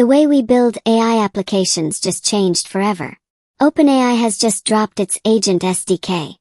The way we build AI applications just changed forever. OpenAI has just dropped its Agent SDK,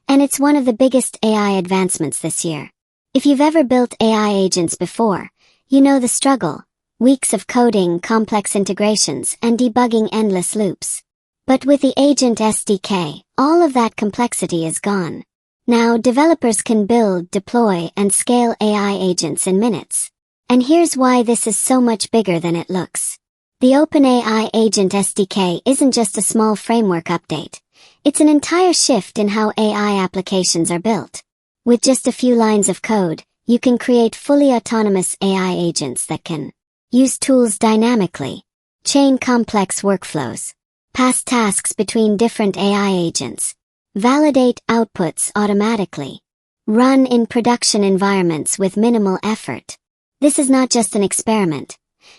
and it's one of the biggest AI advancements this year. If you've ever built AI agents before, you know the struggle: weeks of coding, complex integrations, and debugging endless loops. But with the Agent SDK, all of that complexity is gone. Now developers can build, deploy, and scale AI agents in minutes. And here's why this is so much bigger than it looks. The OpenAI Agent SDK isn't just a small framework update. It's an entire shift in how AI applications are built. With just a few lines of code, you can create fully autonomous AI agents that can use tools dynamically, chain complex workflows, pass tasks between different AI agents, validate outputs automatically, run in production environments with minimal effort. This is not just an experiment.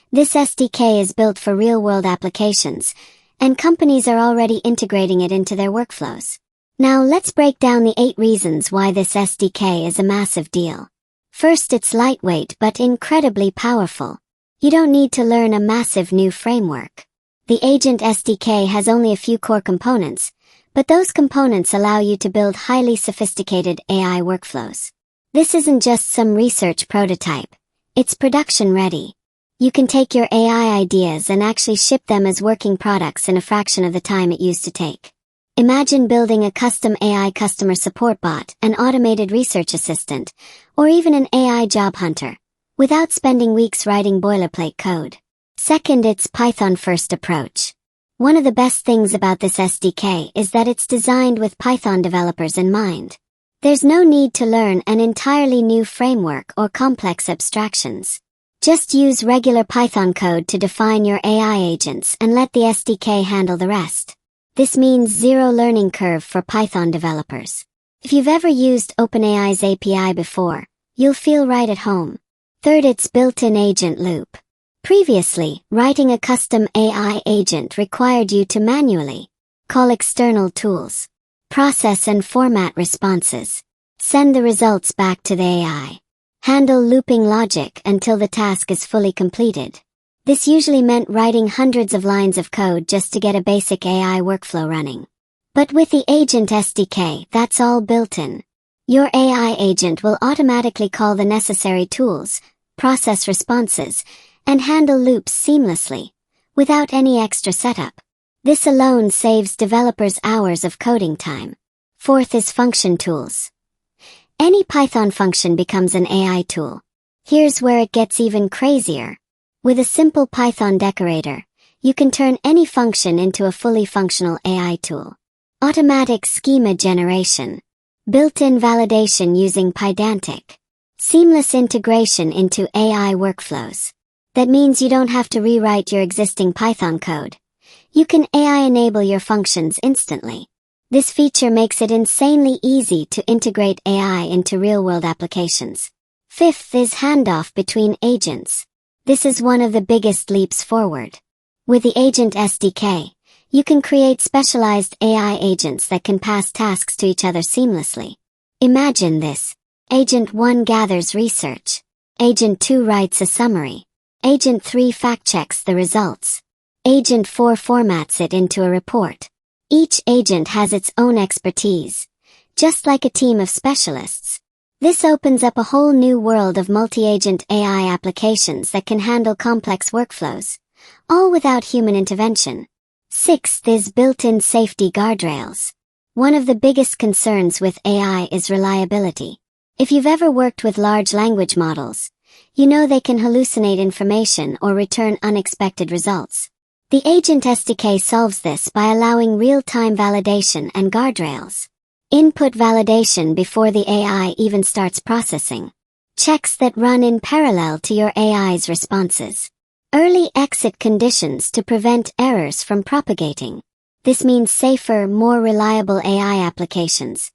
This SDK is built for real-world applications, and companies are already integrating it into their workflows. Now let's break down the 8 reasons why this SDK is a massive deal. First, it's lightweight but incredibly powerful. You don't need to learn a massive new framework. The Agent SDK has only a few core components, but those components allow you to build highly sophisticated AI workflows. This isn't just some research prototype. It's production ready. You can take your AI ideas and actually ship them as working products in a fraction of the time it used to take. Imagine building a custom AI customer support bot, an automated research assistant, or even an AI job hunter, without spending weeks writing boilerplate code. Second, its Python-first approach. One of the best things about this SDK is that it's designed with Python developers in mind. There's no need to learn an entirely new framework or complex abstractions. Just use regular Python code to define your AI agents and let the SDK handle the rest. This means zero learning curve for Python developers. If you've ever used OpenAI's API before, you'll feel right at home. Third, its built-in agent loop. Previously, writing a custom AI agent required you to manually call external tools, process and format responses, send the results back to the AI, handle looping logic until the task is fully completed. This usually meant writing hundreds of lines of code just to get a basic AI workflow running. But with the Agent SDK, that's all built in. Your AI agent will automatically call the necessary tools, process responses, and handle loops seamlessly, without any extra setup. This alone saves developers hours of coding time. Fourth is function tools. Any Python function becomes an AI tool. Here's where it gets even crazier. With a simple Python decorator, you can turn any function into a fully functional AI tool. Automatic schema generation. Built-in validation using Pydantic. Seamless integration into AI workflows. That means you don't have to rewrite your existing Python code. You can AI-enable your functions instantly. This feature makes it insanely easy to integrate AI into real-world applications. Fifth is handoff between agents. This is one of the biggest leaps forward. With the Agent SDK, you can create specialized AI agents that can pass tasks to each other seamlessly. Imagine this. Agent 1 gathers research. Agent 2 writes a summary. Agent 3 fact-checks the results. Agent 4 formats it into a report. Each agent has its own expertise, just like a team of specialists. This opens up a whole new world of multi-agent AI applications that can handle complex workflows, all without human intervention. Sixth is built-in safety guardrails. One of the biggest concerns with AI is reliability. If you've ever worked with large language models, you know they can hallucinate information or return unexpected results. The Agent SDK solves this by allowing real-time validation and guardrails. Input validation before the AI even starts processing. Checks that run in parallel to your AI's responses. Early exit conditions to prevent errors from propagating. This means safer, more reliable AI applications.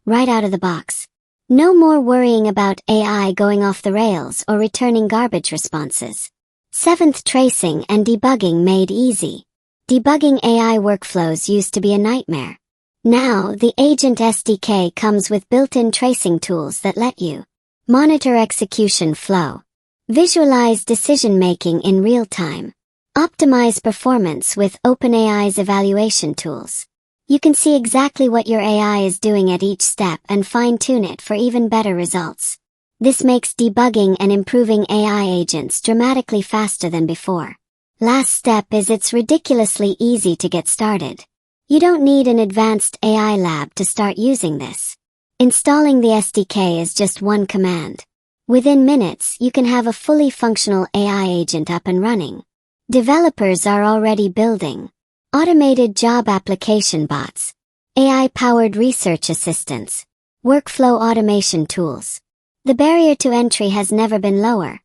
Right out of the box. No more worrying about AI going off the rails or returning garbage responses. Seventh, tracing and debugging made easy. Debugging AI workflows used to be a nightmare. Now, the Agent SDK comes with built-in tracing tools that let you monitor execution flow, visualize decision-making in real time, Optimize performance with OpenAI's evaluation tools. You can see exactly what your AI is doing at each step and fine-tune it for even better results. This makes debugging and improving AI agents dramatically faster than before. Last step is it's ridiculously easy to get started. You don't need an advanced AI lab to start using this. Installing the SDK is just one command. Within minutes, you can have a fully functional AI agent up and running. Developers are already building automated job application bots, AI-powered research assistants, workflow automation tools. The barrier to entry has never been lower,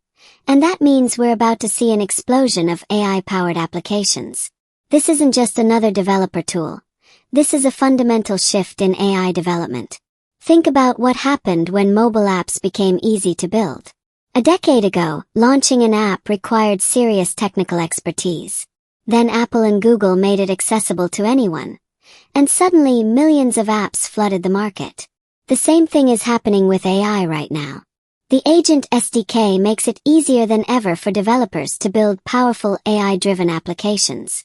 and that means we're about to see an explosion of AI-powered applications. This isn't just another developer tool. This is a fundamental shift in AI development. Think about what happened when mobile apps became easy to build. A decade ago, launching an app required serious technical expertise. Then Apple and Google made it accessible to anyone. And suddenly millions of apps flooded the market. The same thing is happening with AI right now. The Agent SDK makes it easier than ever for developers to build powerful AI-driven applications.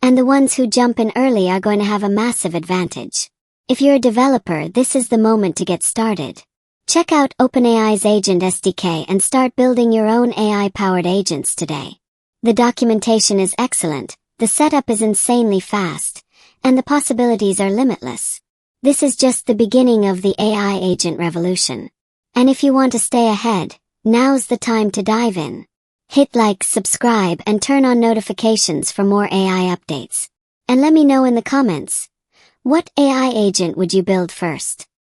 And the ones who jump in early are going to have a massive advantage. If you're a developer, this is the moment to get started. Check out OpenAI's Agent SDK and start building your own AI-powered agents today. The documentation is excellent, the setup is insanely fast, and the possibilities are limitless. This is just the beginning of the AI agent revolution. And if you want to stay ahead, now's the time to dive in. Hit like, subscribe, and turn on notifications for more AI updates. And let me know in the comments, what AI agent would you build first?